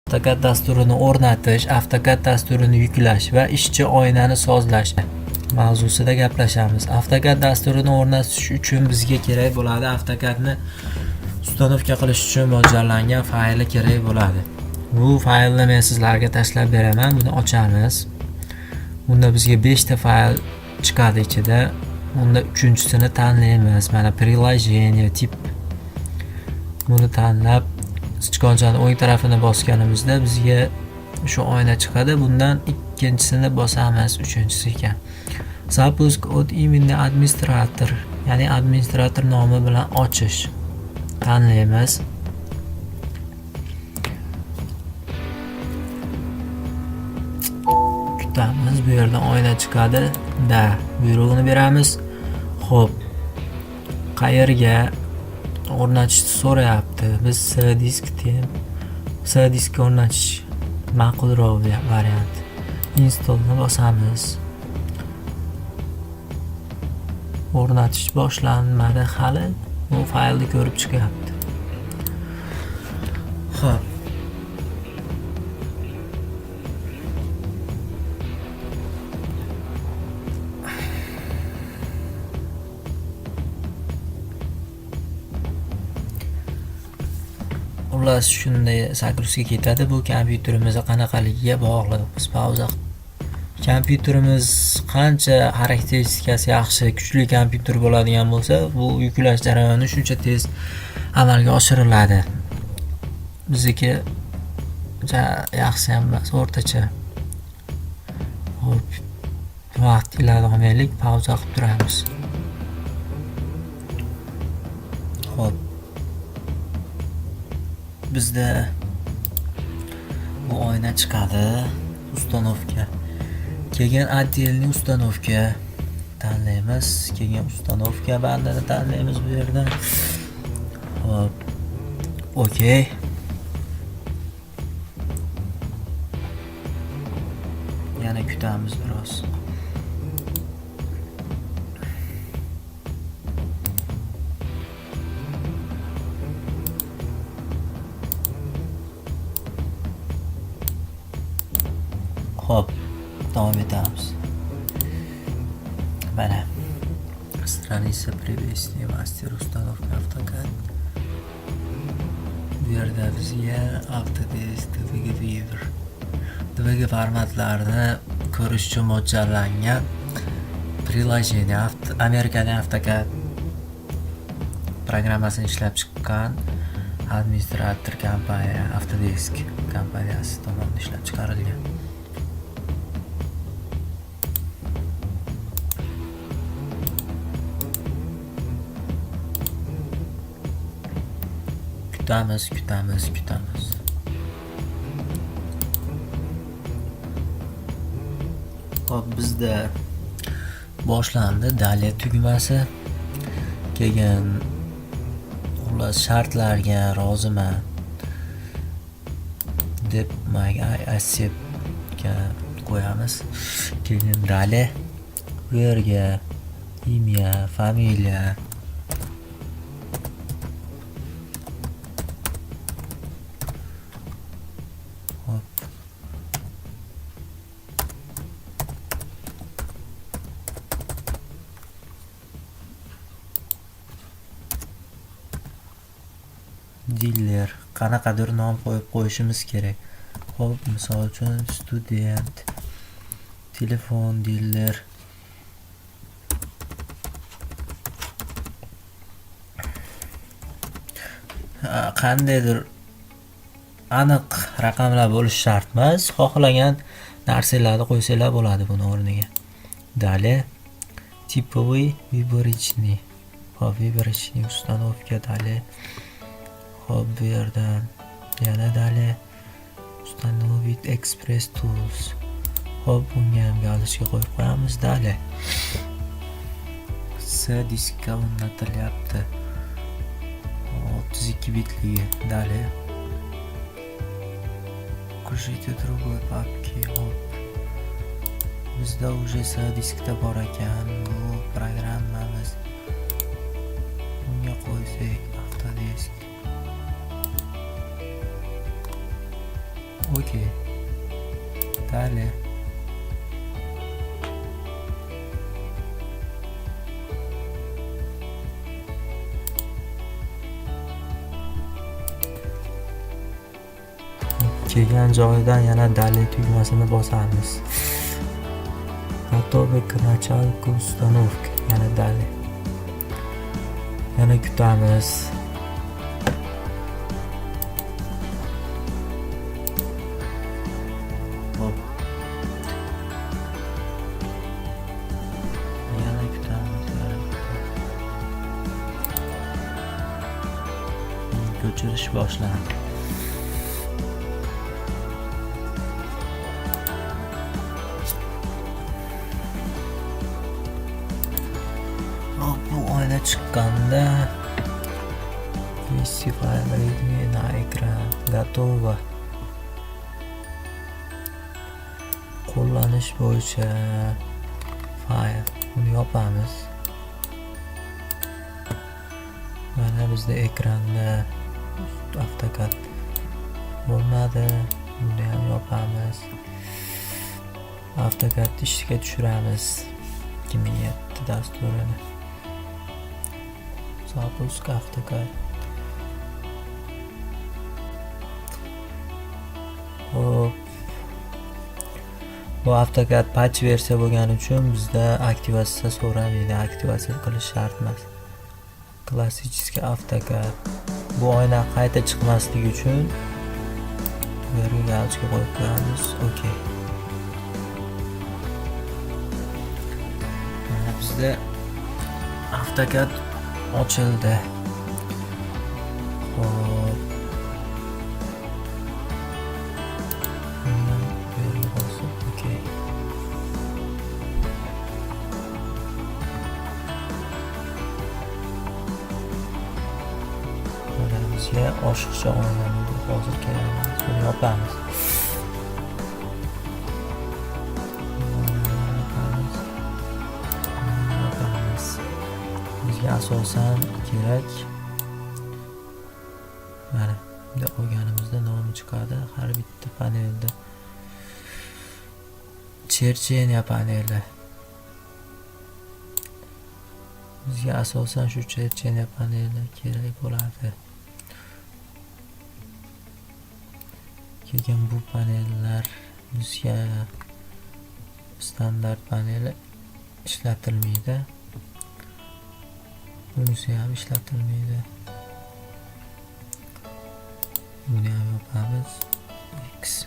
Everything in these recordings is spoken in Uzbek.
AutoCAD dasturini o'rnatish, AutoCAD dasturini yuklash va ishchi oynani sozlash mavzusida gaplashamiz. AutoCAD dasturini o'rnatish uchun bizga kerak bo'ladi AutoCADni ustanovka qilish uchun mo'ljallangan fayli kerak bo'ladi. Bu faylni men sizlarga tashlab beraman. Buni ochamiz. Bunda bizga 5 ta fayl chiqadi ichida. Unda 3-chisini tanlaymiz. Mana приложение tip. Buni tanlab sichqonchani o'ng tarafini bosganimizda bizga shu oyna chiqadi. Bundan ikkinchisini bosamiz, uchinchisi ekan. Запуск от имени администратор, ya'ni administrator nomi bilan ochish tanlaymiz. Kutamiz, bu yerdan oyna chiqadi. Da, buyrug'ini beramiz. Xo'p. Qayerga o'rnatishni so'rayapti. Biz C disk o'rnatish ma'qulroq variant. Installni bosamiz. O'rnatish boshlanmadi hali. Bu faylni ko'rib chiqyapti. Xo'p. Xullas shunday zagruzga ketadi. Bu kompyuterimiz qanaqaligiga bog'liq. Biz pauza. Kompyuterimiz qancha xarakteristikasi yaxshi, kuchli kompyuter bo'ladigan bo'lsa, bu yuklash jarayoni shuncha tez amalga oshiriladi. Bizniki yaxshi ham emas, o'rtacha. Xo'p. Vaqt ilovalaylik, pauza qilib turamiz. Xo'p. Bizda bu oyna chiqadi. Ustanovka. Keyin отдельный ustanovka tanlaymiz. Keyin ustanovka bandini tanlaymiz bu yerdan. Hop. Okey. Yana kutamiz biroz. Hop, davom etamiz. Mana страница привести мастер установки AutoCAD. Bu yerda bizga Autodesk DVG formatlarini ko'rish uchun mo'ljallangan приложение Amerikaning AutoCAD programmasini ishlab chiqqan administrator kompaniya Autodesk kompaniyasi tomonidan ishlab chiqarilgan. Kutamiz. Hop, bizda boshlandi dalya tugmasi. Keyin xullas shartlarga roziman deb acceptga qo'yamiz. Keyin dalya bu yerga imya, familiya diller qanaqadir nom qo'yib qo'yishimiz kerak. Xo'p, misol uchun student, telefon diller. Qandaydir aniq raqamlar bo'lishi shart emas. Xohlagan narsalarni qo'ysalar bo'ladi buni o'rniga. Dalее типовый выборочный. Xo'p, выборочный установка dalее. Xo'p, bu yerdan yana dalее установить express tools. Xo'p, bunga ham galishga qo'yib qo'yamiz dalее. C diskka o'rnatilyapti. 32 bitligi dalее. Укажите другой папки. Xo'p. Bizda уже C diskda bor ekan bu programmamiz. Bunga qo'ysak Autodesk okey. Dalее. Kelgan joyidan yana dalее tugmasini bosamiz. Готовы к началу установки. Yana dalее. Yana kutamiz. Hop. Yana kutamiz. Ko'chirish boshlandi. Bu oyna chiqqanda festival readme na ekran готово. Qo'llanish bo'yicha fayl. Buni yopamiz. Mana bizda ekranda AutoCAD bo'lmadi. Buni ham yopamiz. AutoCAD ishga tushiramiz. 2007 dasturini. Запуск AutoCAD. Hop. Bu AutoCAD patch versiya bo'lgani uchun bizda aktivatsiya so'ramaydi. Aktivatsiya qilish shart emas. Klassik AutoCAD. Bu oyna qayta chiqmasligi uchun bu yerga galочка qo'yib qo'yamiz. Okey. Mana bizda AutoCAD ochildi. Hop. Okey. Mana bizga oshiqcha oynani hozir kerak. Buni yopamiz. Bizga asosan kerak. Mana bunday olganimizda nomi chiqadi. Har bitta panelda chercheniya paneli. Bizga asosan shu chercheniya paneli kerak bo'ladi. Keyin bu panellar bizga standart paneli ishlatilmaydi. Bunisi ham ishlatilmaydi. Buni ham yopamiz. X.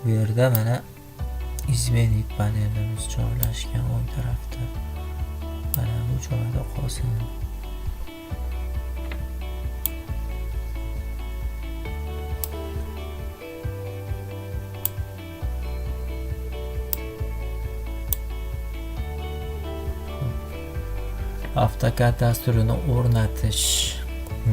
Bu yerda mana izmenit panelimiz joylashgan o'ng tarafda. Mana bu joyda qolsin. AutoCAD dasturini o'rnatish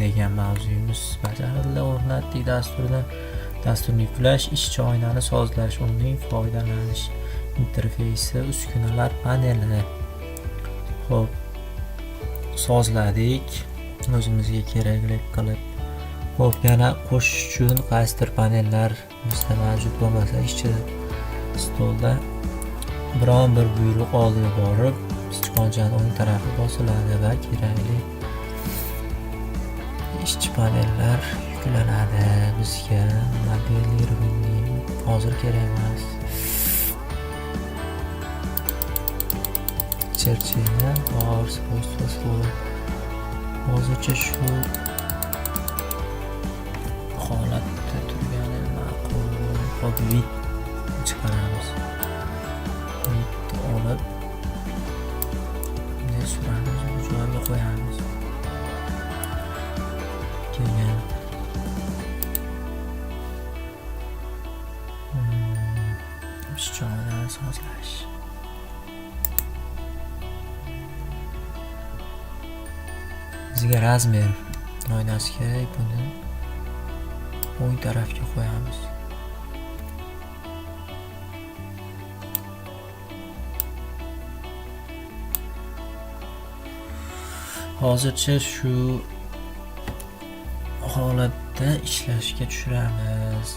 degan mavzuyimiz bajarildi. O'rnatdik dasturini. Dasturni yuklash, ishchi oynani sozlash, uning foydalanish interfeysi, uskunalar paneli. Xo'p, sozladik o'zimizga kerakli qilib. Xo'p, yana qo'shish uchun qaysidir panellar bizda mavjud bo'lmasa, ishchi stolda biron bir buyruq oldiga borib sichqonchaning o'ng tarafi bosiladi va kerakli ishchi panellar yuklanadi. Bizga modelирование hozir kerak emas. Chercheniya var svойства слоя. Hozircha shu holatda turgani ma'qul. Hop, vid chiqaramiz. Vid olib suramiz, bu joyga qo'yamiz. Keyin ishchini sozlash. Bizga razmer oynasi kerak, buni o'ng tarafga qo'yamiz. Hozircha shu holatda ishlashga tushiramiz.